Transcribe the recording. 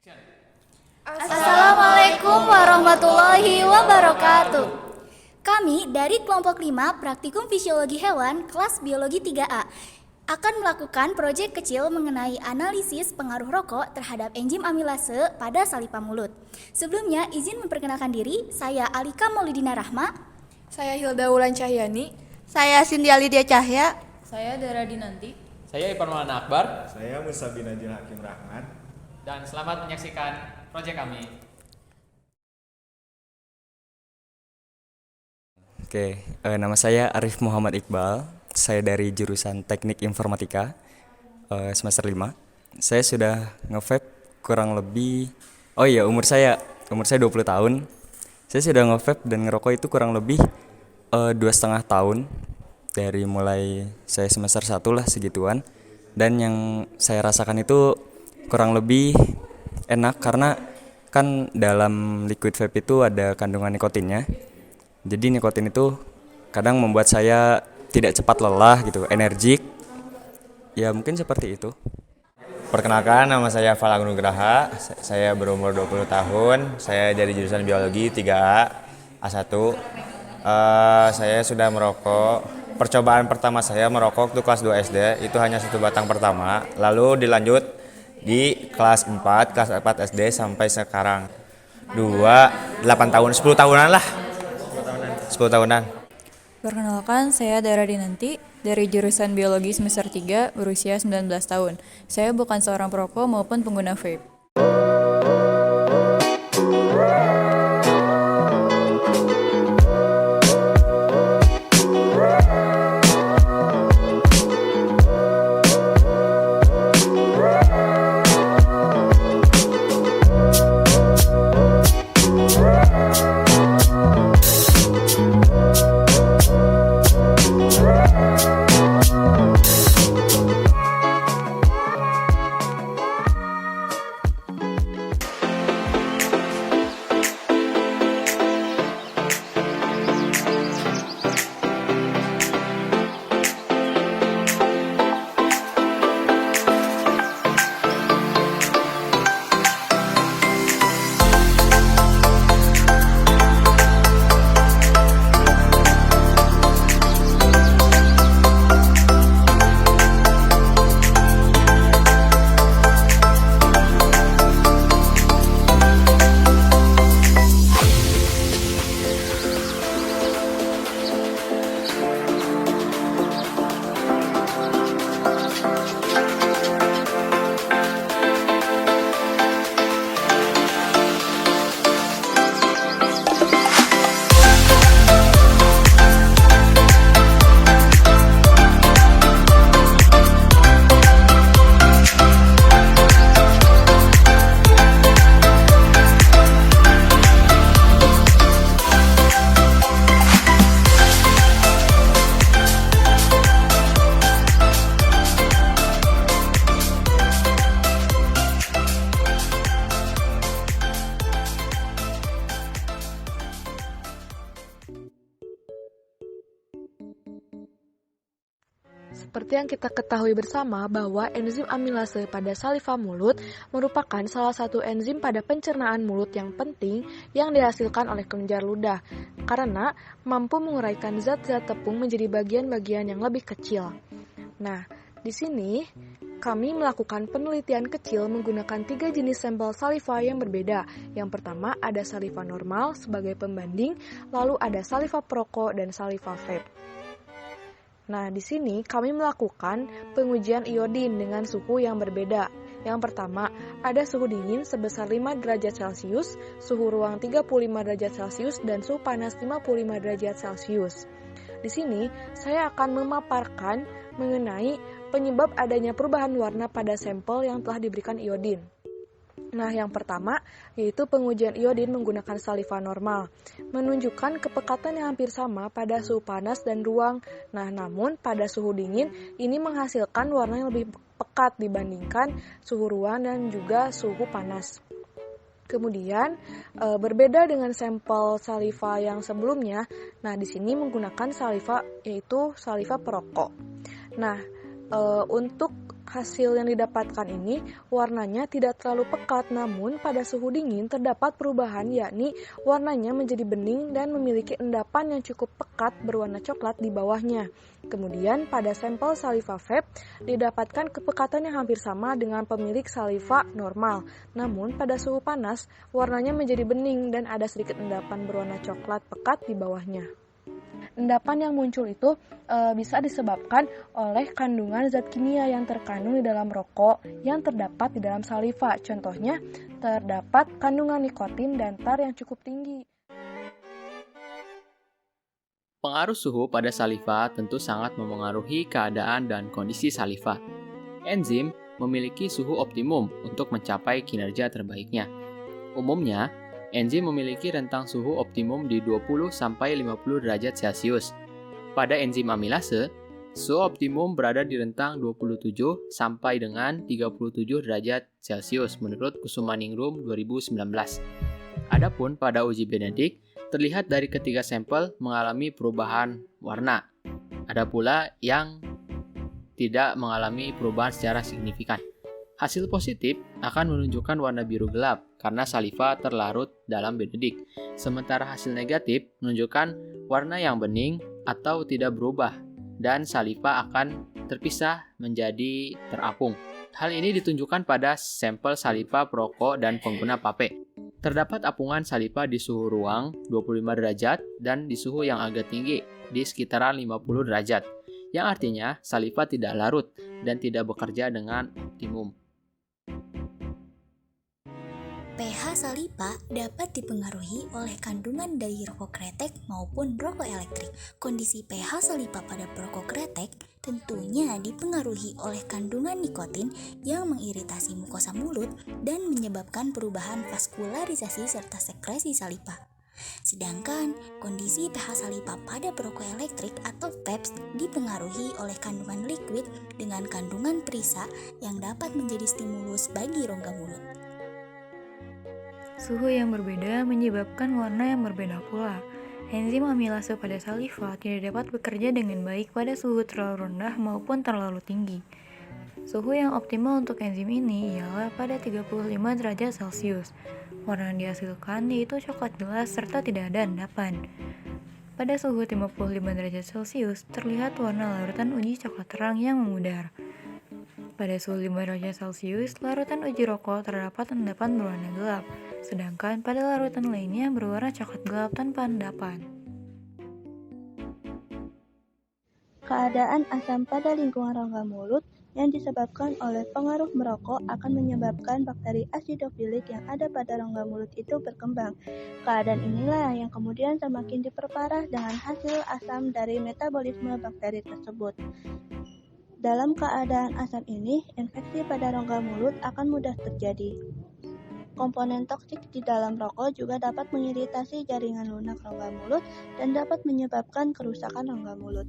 Assalamualaikum warahmatullahi wabarakatuh. Kami dari kelompok 5 Praktikum Fisiologi Hewan kelas Biologi 3A akan melakukan proyek kecil mengenai analisis pengaruh rokok terhadap enzim amilase pada saliva mulut. Sebelumnya izin memperkenalkan diri, saya Alika Maulidina Rahma. Saya Hilda Wulan Cahyani. Saya Cynthia Lydia Cahya. Saya Dara Dinanti. Saya Ipan Maulana Akbar. Saya Musa bin Najil Hakim Rahman. Dan selamat menyaksikan proyek kami. Oke, nama saya Arif Muhammad Iqbal. Saya dari jurusan Teknik Informatika semester 5. Saya sudah nge-vape kurang lebih umur saya 20 tahun. Saya sudah nge-vape dan ngerokok itu kurang lebih 2,5 tahun. Dari mulai saya semester 1 lah segituan. Dan yang saya rasakan itu kurang lebih enak karena kan dalam liquid vape itu ada kandungan nikotinnya. Jadi nikotin itu kadang membuat saya tidak cepat lelah gitu, energik. Ya mungkin seperti itu. Perkenalkan, nama saya Fal Agung Nugraha. Saya berumur 20 tahun. Saya dari jurusan Biologi 3A A1. Saya sudah merokok. Percobaan pertama saya merokok itu kelas 2 SD. Itu hanya 1 batang pertama. Lalu dilanjut di kelas 4 SD sampai sekarang 8 tahun, 10 tahunan lah. 10 tahunan. Perkenalkan, saya Dara Dinanti dari jurusan Biologi semester 3 berusia 19 tahun. Saya bukan seorang perokok maupun pengguna vape. Seperti yang kita ketahui bersama bahwa enzim amilase pada saliva mulut merupakan salah satu enzim pada pencernaan mulut yang penting yang dihasilkan oleh kelenjar ludah karena mampu menguraikan zat-zat tepung menjadi bagian-bagian yang lebih kecil. Nah, di sini kami melakukan penelitian kecil menggunakan 3 jenis sampel saliva yang berbeda. Yang pertama ada saliva normal sebagai pembanding, lalu ada saliva perokok dan saliva vape. Nah, di sini kami melakukan pengujian iodin dengan suhu yang berbeda. Yang pertama, ada suhu dingin sebesar 5 derajat Celcius, suhu ruang 35 derajat Celcius, dan suhu panas 55 derajat Celcius. Di sini, saya akan memaparkan mengenai penyebab adanya perubahan warna pada sampel yang telah diberikan iodin. Nah, yang pertama yaitu pengujian iodin menggunakan saliva normal, menunjukkan kepekatan yang hampir sama pada suhu panas dan ruang. Nah, namun pada suhu dingin ini menghasilkan warna yang lebih pekat dibandingkan suhu ruang dan juga suhu panas. Kemudian berbeda dengan sampel saliva yang sebelumnya. Nah, di sini menggunakan saliva yaitu saliva perokok. Nah, untuk hasil yang didapatkan ini warnanya tidak terlalu pekat, namun pada suhu dingin terdapat perubahan, yakni warnanya menjadi bening dan memiliki endapan yang cukup pekat berwarna coklat di bawahnya. Kemudian pada sampel saliva vape didapatkan kepekatan yang hampir sama dengan pemilik saliva normal, namun pada suhu panas warnanya menjadi bening dan ada sedikit endapan berwarna coklat pekat di bawahnya. Endapan yang muncul itu bisa disebabkan oleh kandungan zat kimia yang terkandung di dalam rokok yang terdapat di dalam saliva. Contohnya, terdapat kandungan nikotin dan tar yang cukup tinggi. Pengaruh suhu pada saliva tentu sangat memengaruhi keadaan dan kondisi saliva. Enzim memiliki suhu optimum untuk mencapai kinerja terbaiknya. Umumnya, enzim memiliki rentang suhu optimum di 20-50 derajat Celcius. Pada enzim amilase, suhu optimum berada di rentang 27 sampai dengan 37 derajat Celcius menurut Kusumaningrum 2019. Adapun pada uji Benedict, terlihat dari ketiga sampel mengalami perubahan warna. Ada pula yang tidak mengalami perubahan secara signifikan. Hasil positif akan menunjukkan warna biru gelap karena saliva terlarut dalam Benedict. Sementara hasil negatif menunjukkan warna yang bening atau tidak berubah dan saliva akan terpisah menjadi terapung. Hal ini ditunjukkan pada sampel saliva perokok dan pengguna vape. Terdapat apungan saliva di suhu ruang 25 derajat dan di suhu yang agak tinggi di sekitaran 50 derajat, yang artinya saliva tidak larut dan tidak bekerja dengan optimum. pH saliva dapat dipengaruhi oleh kandungan dari rokok kretek maupun rokok elektrik. Kondisi pH saliva pada perokok kretek tentunya dipengaruhi oleh kandungan nikotin yang mengiritasi mukosa mulut dan menyebabkan perubahan vaskularisasi serta sekresi saliva. Sedangkan kondisi pH saliva pada perokok elektrik atau vapes dipengaruhi oleh kandungan liquid dengan kandungan perisa yang dapat menjadi stimulus bagi rongga mulut. Suhu yang berbeda menyebabkan warna yang berbeda pula. Enzim amilase pada saliva tidak dapat bekerja dengan baik pada suhu terlalu rendah maupun terlalu tinggi. Suhu yang optimal untuk enzim ini ialah pada 35 derajat Celcius. Warna yang dihasilkan yaitu coklat gelas serta tidak ada endapan. Pada suhu 55 derajat Celcius terlihat warna larutan uji coklat terang yang memudar. Pada suhu 5 derajat Celcius, larutan uji rokok terdapat endapan berwarna gelap, sedangkan pada larutan lainnya berwarna coklat gelap tanpa endapan. Keadaan asam pada lingkungan rongga mulut yang disebabkan oleh pengaruh merokok akan menyebabkan bakteri acidofilik yang ada pada rongga mulut itu berkembang. Keadaan inilah yang kemudian semakin diperparah dengan hasil asam dari metabolisme bakteri tersebut. Dalam keadaan asam ini, infeksi pada rongga mulut akan mudah terjadi. Komponen toksik di dalam rokok juga dapat mengiritasi jaringan lunak rongga mulut dan dapat menyebabkan kerusakan rongga mulut.